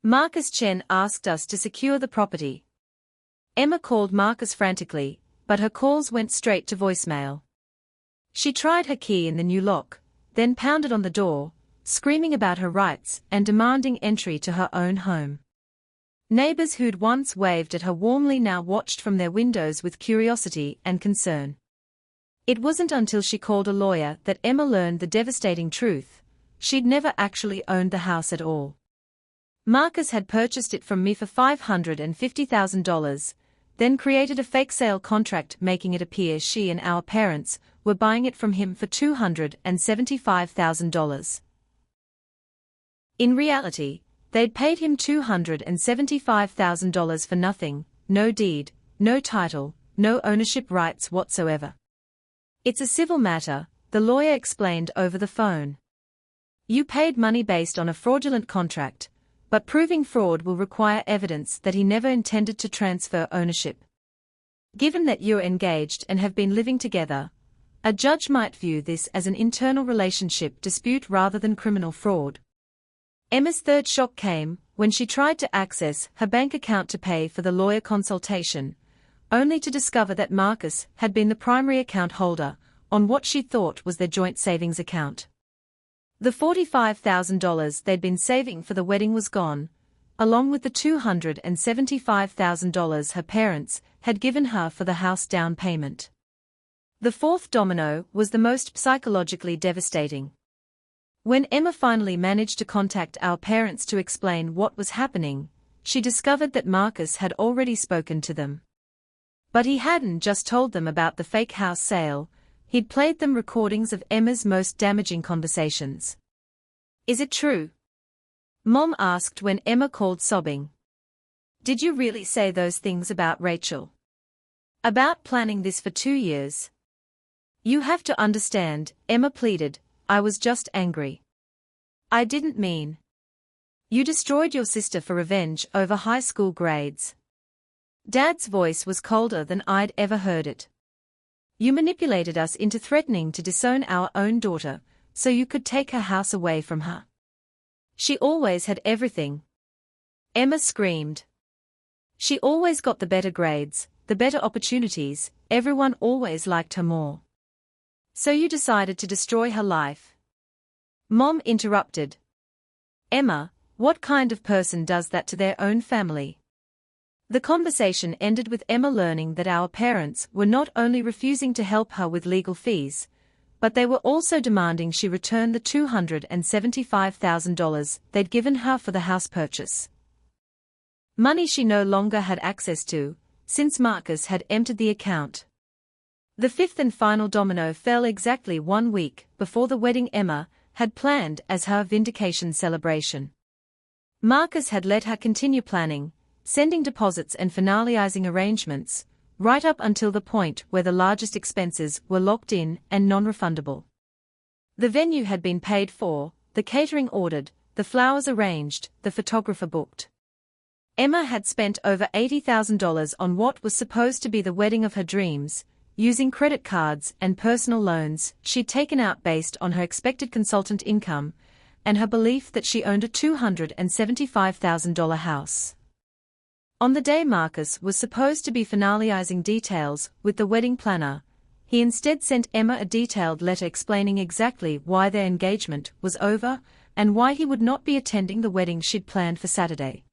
Marcus Chen asked us to secure the property. Emma called Marcus frantically, but her calls went straight to voicemail. She tried her key in the new lock, then pounded on the door, screaming about her rights and demanding entry to her own home. Neighbors who'd once waved at her warmly now watched from their windows with curiosity and concern. It wasn't until she called a lawyer that Emma learned the devastating truth: she'd never actually owned the house at all. Marcus had purchased it from me for $550,000, then created a fake sale contract making it appear she and our parents were buying it from him for $275,000. In reality, they'd paid him $275,000 for nothing, no deed, no title, no ownership rights whatsoever. It's a civil matter, the lawyer explained over the phone. You paid money based on a fraudulent contract, but proving fraud will require evidence that he never intended to transfer ownership. Given that you're engaged and have been living together, a judge might view this as an internal relationship dispute rather than criminal fraud. Emma's third shock came when she tried to access her bank account to pay for the lawyer consultation, only to discover that Marcus had been the primary account holder on what she thought was their joint savings account. The $45,000 they'd been saving for the wedding was gone, along with the $275,000 her parents had given her for the house down payment. The fourth domino was the most psychologically devastating. When Emma finally managed to contact our parents to explain what was happening, she discovered that Marcus had already spoken to them. But he hadn't just told them about the fake house sale, he'd played them recordings of Emma's most damaging conversations. "Is it true?" Mom asked when Emma called sobbing. "Did you really say those things about Rachel? About planning this for 2 years?" "You have to understand," Emma pleaded, "I was just angry. I didn't mean. You destroyed your sister for revenge over high school grades." Dad's voice was colder than I'd ever heard it. "You manipulated us into threatening to disown our own daughter, so you could take her house away from her. She always had everything." Emma screamed. "She always got the better grades, the better opportunities, everyone always liked her more. So you decided to destroy her life." Mom interrupted. "Emma, what kind of person does that to their own family?" The conversation ended with Emma learning that our parents were not only refusing to help her with legal fees, but they were also demanding she return the $275,000 they'd given her for the house purchase. Money she no longer had access to, since Marcus had emptied the account. The fifth and final domino fell exactly 1 week before the wedding Emma had planned as her vindication celebration. Marcus had let her continue planning, sending deposits and finalizing arrangements, right up until the point where the largest expenses were locked in and non-refundable. The venue had been paid for, the catering ordered, the flowers arranged, the photographer booked. Emma had spent over $80,000 on what was supposed to be the wedding of her dreams, using credit cards and personal loans she'd taken out based on her expected consultant income, and her belief that she owned a $275,000 house. On the day Marcus was supposed to be finalizing details with the wedding planner, he instead sent Emma a detailed letter explaining exactly why their engagement was over and why he would not be attending the wedding she'd planned for Saturday.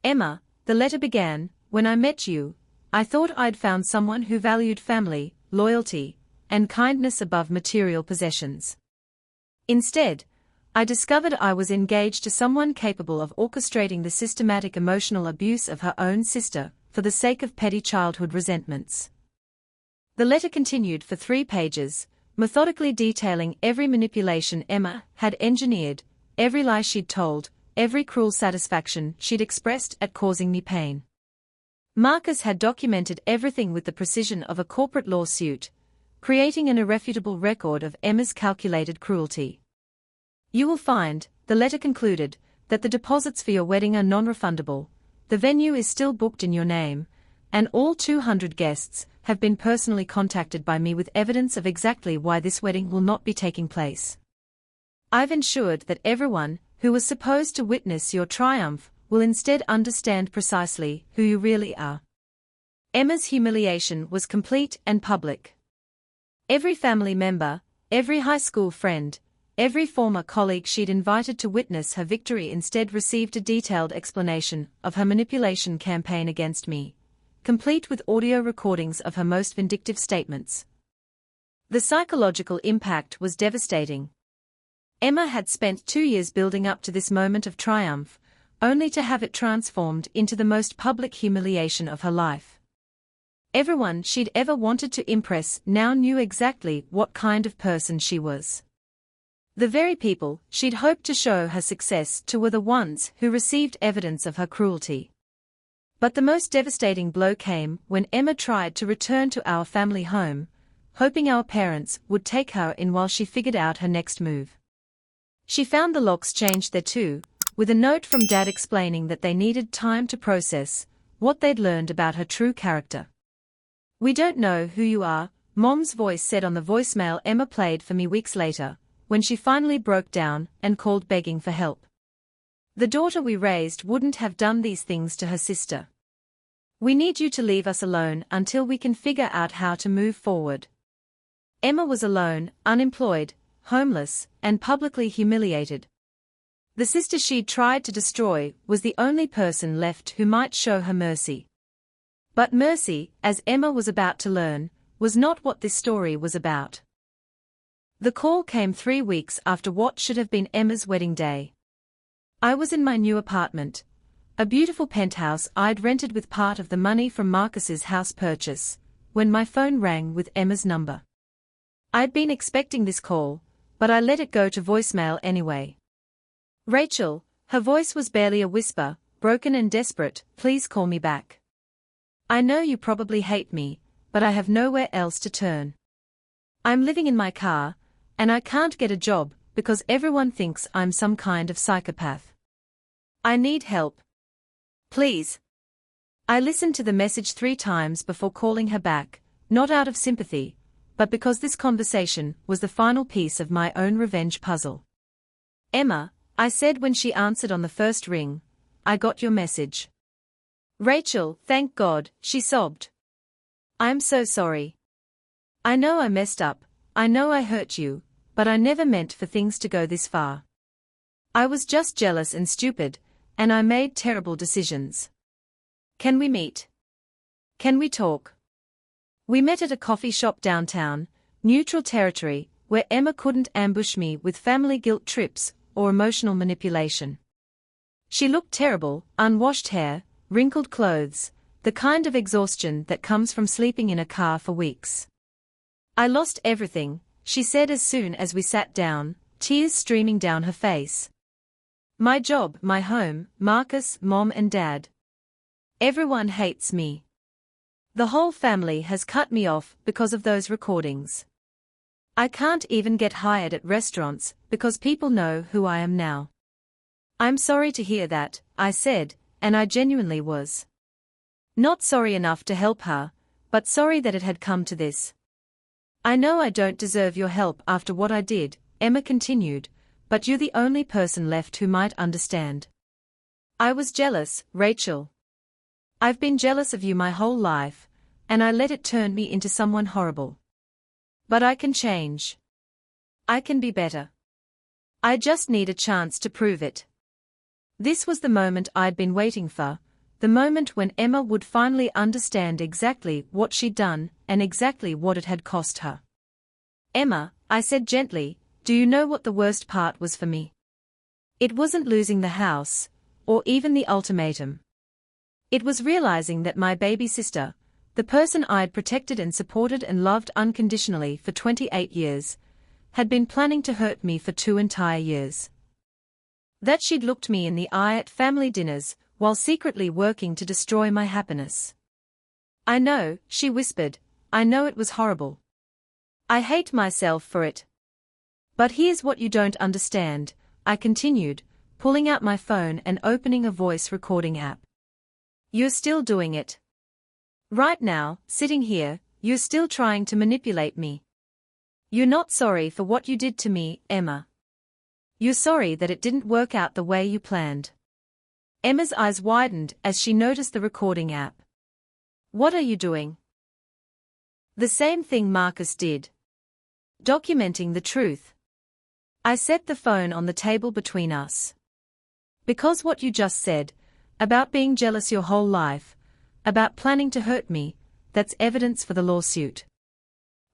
"Emma," the letter began, "when I met you, I thought I'd found someone who valued family, loyalty, and kindness above material possessions. Instead, I discovered I was engaged to someone capable of orchestrating the systematic emotional abuse of her own sister for the sake of petty childhood resentments." The letter continued for 3 pages, methodically detailing every manipulation Emma had engineered, every lie she'd told, every cruel satisfaction she'd expressed at causing me pain. Marcus had documented everything with the precision of a corporate lawsuit, creating an irrefutable record of Emma's calculated cruelty. "You will find," the letter concluded, "that the deposits for your wedding are non-refundable, the venue is still booked in your name, and all 200 guests have been personally contacted by me with evidence of exactly why this wedding will not be taking place. I've ensured that everyone who was supposed to witness your triumph will instead understand precisely who you really are." Emma's humiliation was complete and public. Every family member, every high school friend, every former colleague she'd invited to witness her victory instead received a detailed explanation of her manipulation campaign against me, complete with audio recordings of her most vindictive statements. The psychological impact was devastating. Emma had spent 2 years building up to this moment of triumph, only to have it transformed into the most public humiliation of her life. Everyone she'd ever wanted to impress now knew exactly what kind of person she was. The very people she'd hoped to show her success to were the ones who received evidence of her cruelty. But the most devastating blow came when Emma tried to return to our family home, hoping our parents would take her in while she figured out her next move. She found the locks changed there too, with a note from Dad explaining that they needed time to process what they'd learned about her true character. "We don't know who you are," Mom's voice said on the voicemail Emma played for me weeks later, when she finally broke down and called begging for help. "The daughter we raised wouldn't have done these things to her sister. We need you to leave us alone until we can figure out how to move forward." Emma was alone, unemployed, homeless, and publicly humiliated. The sister she'd tried to destroy was the only person left who might show her mercy. But mercy, as Emma was about to learn, was not what this story was about. The call came 3 weeks after what should have been Emma's wedding day. I was in my new apartment, a beautiful penthouse I'd rented with part of the money from Marcus's house purchase, when my phone rang with Emma's number. I'd been expecting this call, but I let it go to voicemail anyway. "Rachel," her voice was barely a whisper, broken and desperate, "please call me back. I know you probably hate me, but I have nowhere else to turn. I'm living in my car, and I can't get a job because everyone thinks I'm some kind of psychopath. I need help. Please." I listened to the message 3 times before calling her back, not out of sympathy, but because this conversation was the final piece of my own revenge puzzle. "Emma," I said when she answered on the first ring, "I got your message." "Rachel, thank God," she sobbed. "I'm so sorry. I know I messed up, I know I hurt you, but I never meant for things to go this far. I was just jealous and stupid, and I made terrible decisions. Can we meet? Can we talk?" We met at a coffee shop downtown, neutral territory, where Emma couldn't ambush me with family guilt trips or emotional manipulation. She looked terrible, unwashed hair, wrinkled clothes, the kind of exhaustion that comes from sleeping in a car for weeks. "I lost everything," she said as soon as we sat down, tears streaming down her face. "My job, my home, Marcus, Mom and Dad. Everyone hates me. The whole family has cut me off because of those recordings. I can't even get hired at restaurants because people know who I am now." "I'm sorry to hear that," I said, and I genuinely was. Not sorry enough to help her, but sorry that it had come to this. "I know I don't deserve your help after what I did," Emma continued, "but you're the only person left who might understand. I was jealous, Rachel. I've been jealous of you my whole life, and I let it turn me into someone horrible. But I can change. I can be better. I just need a chance to prove it." This was the moment I'd been waiting for, the moment when Emma would finally understand exactly what she'd done and exactly what it had cost her. "Emma," I said gently, "do you know what the worst part was for me? It wasn't losing the house, or even the ultimatum. It was realizing that my baby sister, the person I'd protected and supported and loved unconditionally for 28 years, had been planning to hurt me for 2 entire years. That she'd looked me in the eye at family dinners, while secretly working to destroy my happiness. I know," she whispered, "I know it was horrible. I hate myself for it. But here's what you don't understand," I continued, pulling out my phone and opening a voice recording app. "You're still doing it. Right now, sitting here, you're still trying to manipulate me. You're not sorry for what you did to me, Emma. You're sorry that it didn't work out the way you planned." Emma's eyes widened as she noticed the recording app. "What are you doing?" "The same thing Marcus did. Documenting the truth." I set the phone on the table between us. "Because what you just said, about being jealous your whole life, about planning to hurt me, that's evidence for the lawsuit."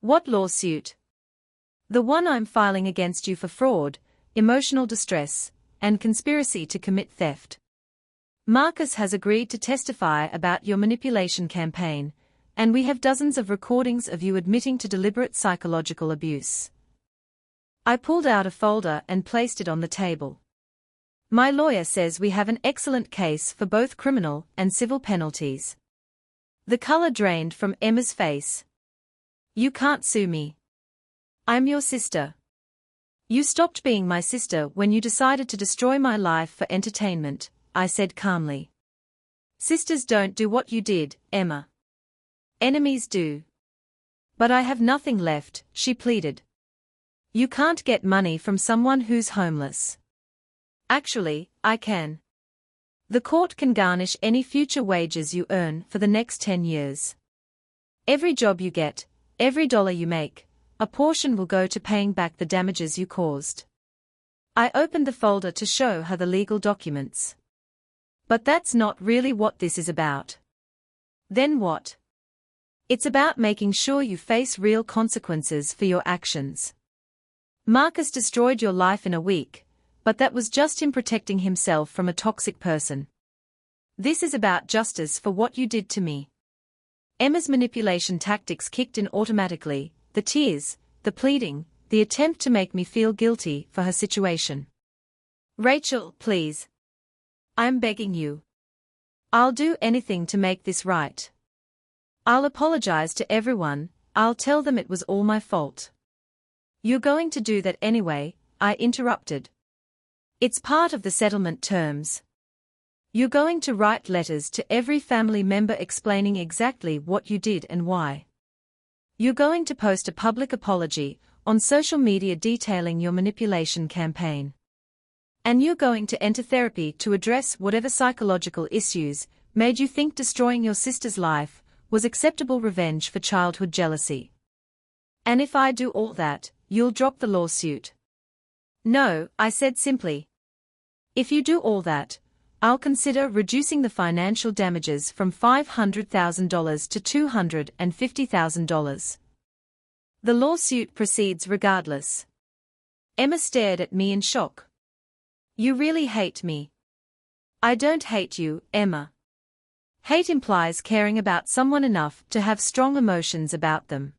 "What lawsuit?" "The one I'm filing against you for fraud, emotional distress, and conspiracy to commit theft. Marcus has agreed to testify about your manipulation campaign, and we have dozens of recordings of you admitting to deliberate psychological abuse." I pulled out a folder and placed it on the table. "My lawyer says we have an excellent case for both criminal and civil penalties." The color drained from Emma's face. You can't sue me. I'm your sister. You stopped being my sister when you decided to destroy my life for entertainment, I said calmly. Sisters don't do what you did, Emma. Enemies do. But I have nothing left, she pleaded. You can't get money from someone who's homeless. Actually, I can. The court can garnish any future wages you earn for the next 10 years. Every job you get, every dollar you make, a portion will go to paying back the damages you caused. I opened the folder to show her the legal documents. But that's not really what this is about. Then what? It's about making sure you face real consequences for your actions. Marcus destroyed your life in a week, but that was just him protecting himself from a toxic person. This is about justice for what you did to me. Emma's manipulation tactics kicked in automatically, the tears, the pleading, the attempt to make me feel guilty for her situation. Rachel, please. I'm begging you. I'll do anything to make this right. I'll apologize to everyone, I'll tell them it was all my fault. You're going to do that anyway, I interrupted. It's part of the settlement terms. You're going to write letters to every family member explaining exactly what you did and why. You're going to post a public apology on social media detailing your manipulation campaign. And you're going to enter therapy to address whatever psychological issues made you think destroying your sister's life was acceptable revenge for childhood jealousy. And if I do all that, you'll drop the lawsuit. No, I said simply. If you do all that, I'll consider reducing the financial damages from $500,000 to $250,000. The lawsuit proceeds regardless. Emma stared at me in shock. You really hate me. I don't hate you, Emma. Hate implies caring about someone enough to have strong emotions about them.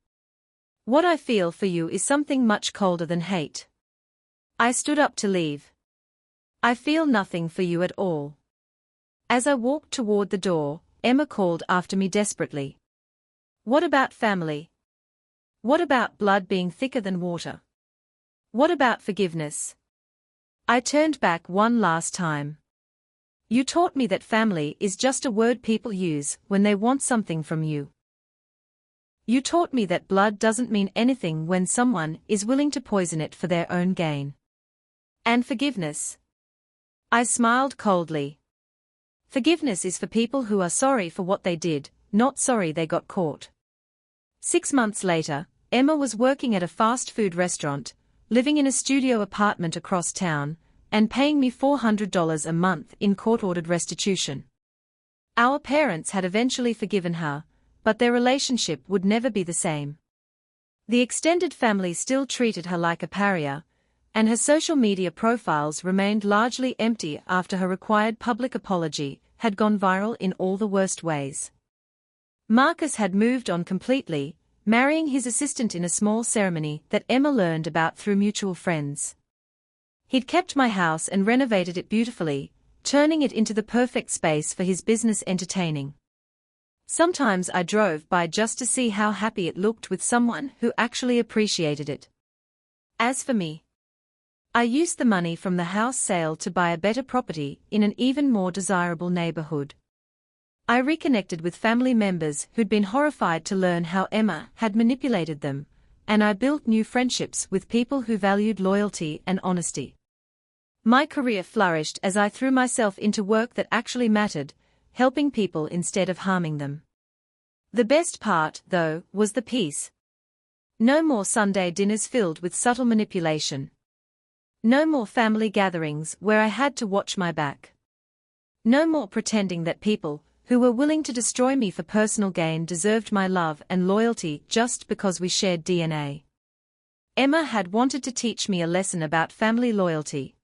What I feel for you is something much colder than hate. I stood up to leave. I feel nothing for you at all. As I walked toward the door, Emma called after me desperately. What about family? What about blood being thicker than water? What about forgiveness? I turned back one last time. You taught me that family is just a word people use when they want something from you. You taught me that blood doesn't mean anything when someone is willing to poison it for their own gain. And forgiveness? I smiled coldly. Forgiveness is for people who are sorry for what they did, not sorry they got caught. 6 months later, Emma was working at a fast food restaurant, living in a studio apartment across town, and paying me $400 a month in court-ordered restitution. Our parents had eventually forgiven her, but their relationship would never be the same. The extended family still treated her like a pariah, and her social media profiles remained largely empty after her required public apology had gone viral in all the worst ways. Marcus had moved on completely, marrying his assistant in a small ceremony that Emma learned about through mutual friends. He'd kept my house and renovated it beautifully, turning it into the perfect space for his business entertaining. Sometimes I drove by just to see how happy it looked with someone who actually appreciated it. As for me, I used the money from the house sale to buy a better property in an even more desirable neighborhood. I reconnected with family members who'd been horrified to learn how Emma had manipulated them, and I built new friendships with people who valued loyalty and honesty. My career flourished as I threw myself into work that actually mattered, helping people instead of harming them. The best part, though, was the peace. No more Sunday dinners filled with subtle manipulation. No more family gatherings where I had to watch my back. No more pretending that people who were willing to destroy me for personal gain deserved my love and loyalty just because we shared DNA. Emma had wanted to teach me a lesson about family loyalty.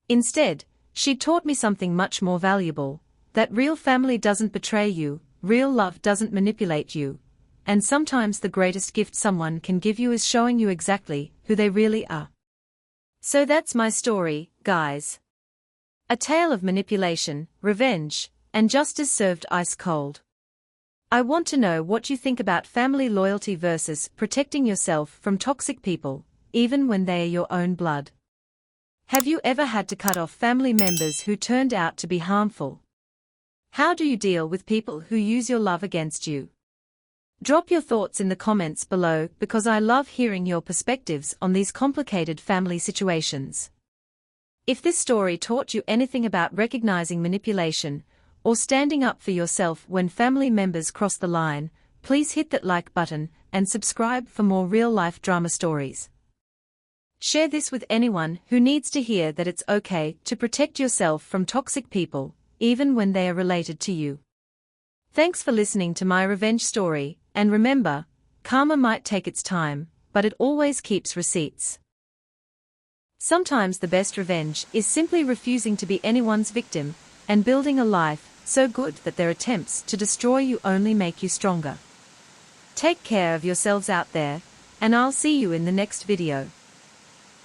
Instead, she taught me something much more valuable, that real family doesn't betray you, real love doesn't manipulate you, and sometimes the greatest gift someone can give you is showing you exactly who they really are. So that's my story, guys. A tale of manipulation, revenge, and justice served ice cold. I want to know what you think about family loyalty versus protecting yourself from toxic people, even when they are your own blood. Have you ever had to cut off family members who turned out to be harmful? How do you deal with people who use your love against you? Drop your thoughts in the comments below because I love hearing your perspectives on these complicated family situations. If this story taught you anything about recognizing manipulation or standing up for yourself when family members cross the line, please hit that like button and subscribe for more real-life drama stories. Share this with anyone who needs to hear that it's okay to protect yourself from toxic people, even when they are related to you. Thanks for listening to my revenge story, and remember, karma might take its time, but it always keeps receipts. Sometimes the best revenge is simply refusing to be anyone's victim and building a life so good that their attempts to destroy you only make you stronger. Take care of yourselves out there, and I'll see you in the next video.